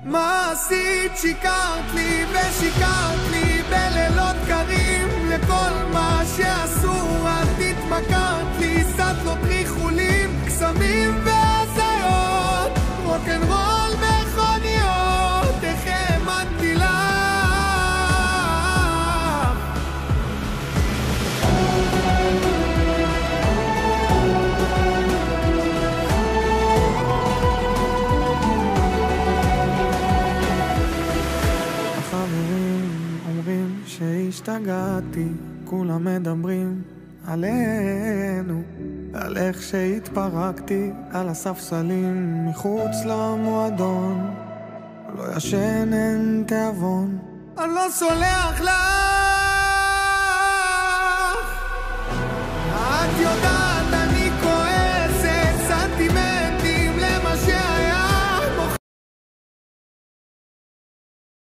מה עשית? שיקרת לי ושיקרת לי בלילות קרים, לכל מה שעשו את התמכרת לי, סטלות ריחולים, קסמים והזיות, רוק'נ'רול מכוניות, איך האמנתי לך. החברים אומרים שהשתגעתי, כולם מדברים עלינו, על איך שהתפרקתי על הספסלים מחוץ למועדון, לא ישן אין תיאבון, אני לא סולח לך, את יודעת